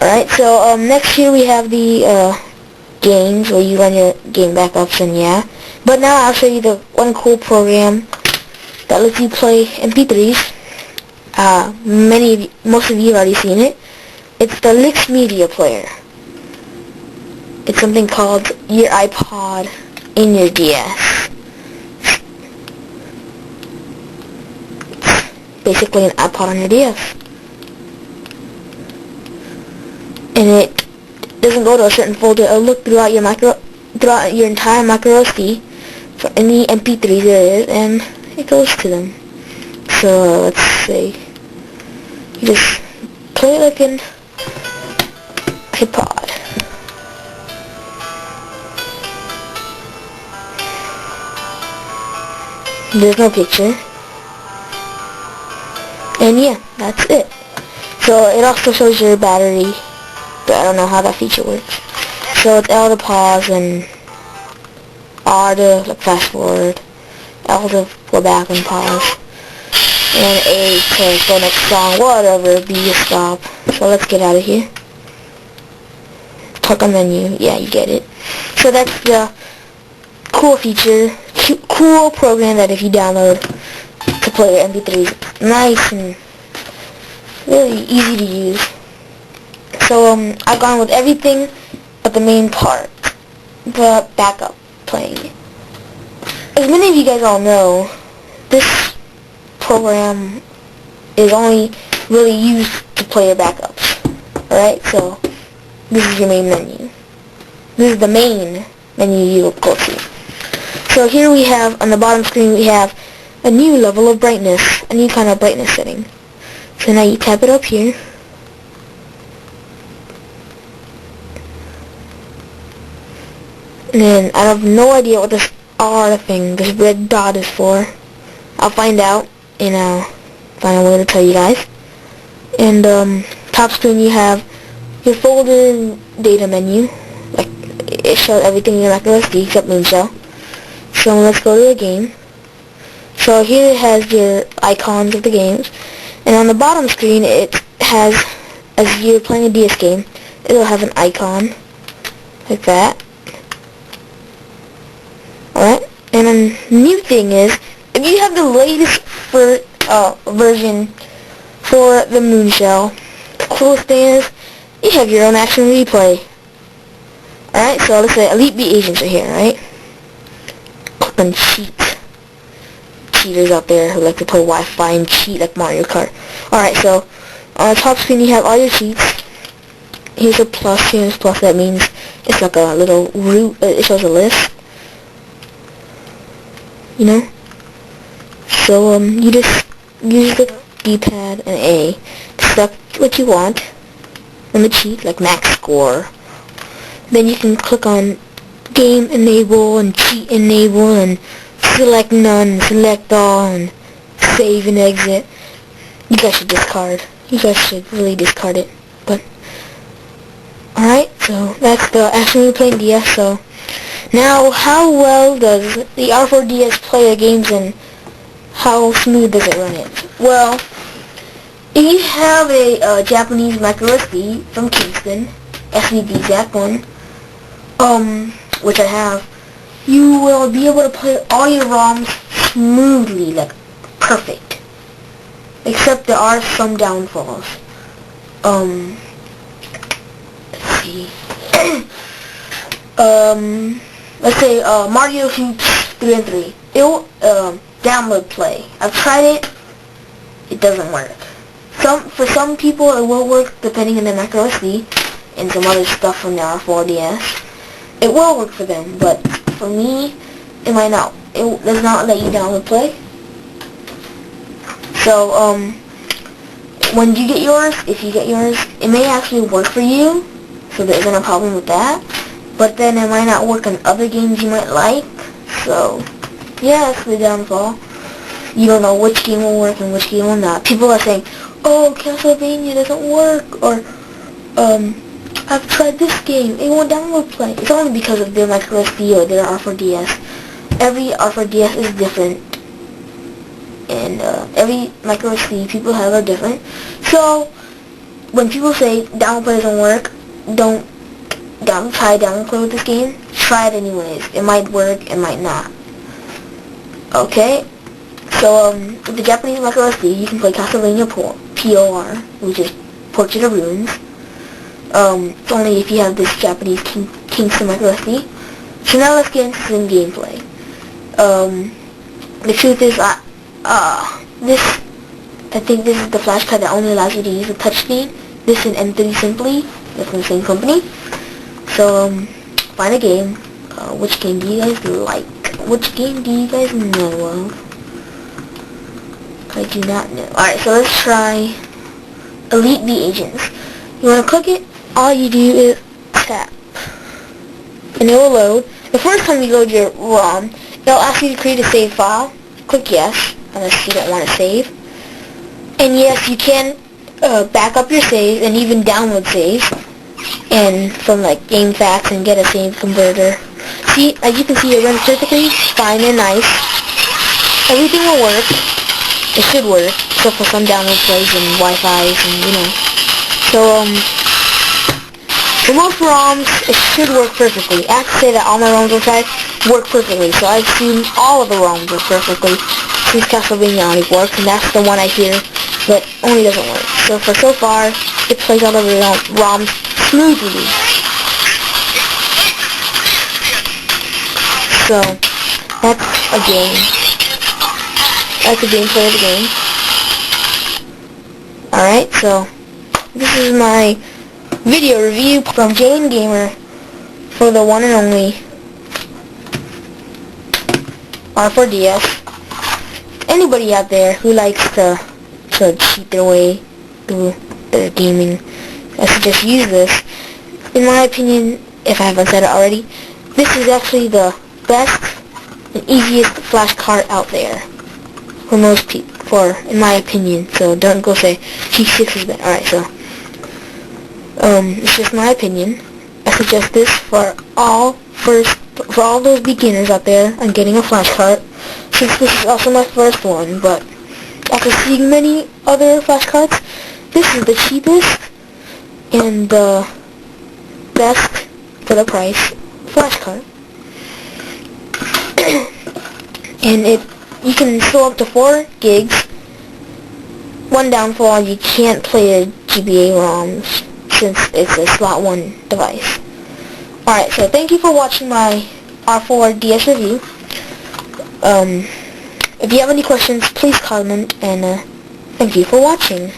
Alright, so next here we have the games where you run your game backups, and yeah. But now I'll show you the one cool program that lets you play MP3s. Most of you have already seen it. It's the Lix Media Player. It's something called your iPod in your DS. It's basically an iPod on your DS. And it doesn't go to a certain folder. It'll look throughout your entire micro SD for any MP3s there is, and it goes to them. So let's say you just play it like an Ipod. There's no picture. And yeah, that's it. So it also shows your battery, but I don't know how that feature works. So it's L to pause, and R to like fast forward, L to go back and pause, and A to go next song, whatever, B to stop. So let's get out of here. Click on menu, yeah, you get it. So that's the cool feature, cool program that if you download to play your MP3s, nice and really easy to use. So I've gone with everything but the main part, the backup playing. As many of you guys all know, this program is only really used to play your backups. Alright, so this is your main menu. This is the main menu you will go to. So here we have, on the bottom screen, we have a new level of brightness, a new kind of brightness setting. So now you tap it up here. And then I have no idea what this R thing, this red dot is for. I'll find out, and I'll find a way to tell you guys. And top screen you have your folder data menu. Like, it shows everything in your micro SD except Moonshell. So let's go to the game. So here it has your icons of the games, and on the bottom screen it has, as you're playing a DS game, it'll have an icon like that. Alright, and a new thing is, if you have the latest version for the Moonshell, the coolest thing is, you have your own action replay. Alright, so let's say Elite Beat Agents are here, right? Click on cheat. Cheaters out there who like to play Wi-Fi and cheat like Mario Kart. Alright, so on the top screen you have all your cheats. Here's a plus, here's plus, that means it's like a little root, it shows a list. You know? So you just use the D-pad and A to select what you want on the cheat, like max score. Then you can click on game enable and cheat enable and select none, select all, and save and exit. You guys should discard. You guys should really discard it. But alright, so that's the action replay DS. So now, how well does the R4DS play the games, and how smooth does it run it? Well, if you have a Japanese micro SD from Kingston, SD the exact one, which I have, you will be able to play all your ROMs smoothly, like perfect. Except there are some downfalls. Let's see. Let's say Mario Hoops 3 and 3. It'll download play. I've tried it. It doesn't work. For some people it will work depending on their micro SD and some other stuff from the R4DS. It will work for them, but for me, it might not. It does not let you download play. So when you get yours, if you get yours, it may actually work for you. So there isn't a problem with that. But then it might not work on other games you might like. So yeah, that's the downfall. You don't know which game will work and which game will not. People are saying, oh, Castlevania doesn't work, or I've tried this game, it won't download play. It's only because of their micro SD or their R4DS. Every R4DS is different, and every micro SD people have are different. So when people say download play doesn't work, don't try download play with this game. Try it anyways. It might work, it might not. Okay? So, with the Japanese micro SD, you can play Castlevania POR, which is Portrait of Ruins. It's only if you have this Japanese Kingston micro SD. So now let's get into some gameplay. The truth is, I think this is the Flashcart that only allows you to use the touchscreen. This is an M3 Simply, they're from the same company. So, find a game. Which game do you guys like? Which game do you guys know of? I do not know. Alright, so let's try Elite the Agents. You want to click it, all you do is tap. And it will load. The first time you load your ROM, it'll ask you to create a save file. Click yes, unless you don't want to save. And yes, you can back up your saves and even download saves. And from like GameFAQs and get a save converter. See, as you can see, it runs perfectly fine and nice. Everything will work. It should work, except for some download plays and Wi-Fi's and, you know. So, for most ROMs, it should work perfectly. I have to say that all my ROMs inside work perfectly, so I've seen all of the ROMs work perfectly since Castlevania only works, and that's the one I hear that only doesn't work. So far, it plays all of the ROMs smoothly. So, that's a game. That's the gameplay of the game. Alright, so this is my video review from JNGamer for the one and only R4DS. Anybody out there who likes to cheat their way through their gaming, I suggest use this. In my opinion, if I haven't said it already, this is actually the best and easiest Flashcart out there. For most people, in my opinion, so don't go say G6 is better. Alright, so it's just my opinion. I suggest this for all those beginners out there on getting a Flashcart, since this is also my first one. But after seeing many other Flashcarts, this is the cheapest and the best for the price Flashcart. And you can install up to 4 gigs. One downfall, you can't play a GBA ROMs since it's a slot 1 device. Alright, so thank you for watching my R4DS review. If you have any questions, please comment, and thank you for watching.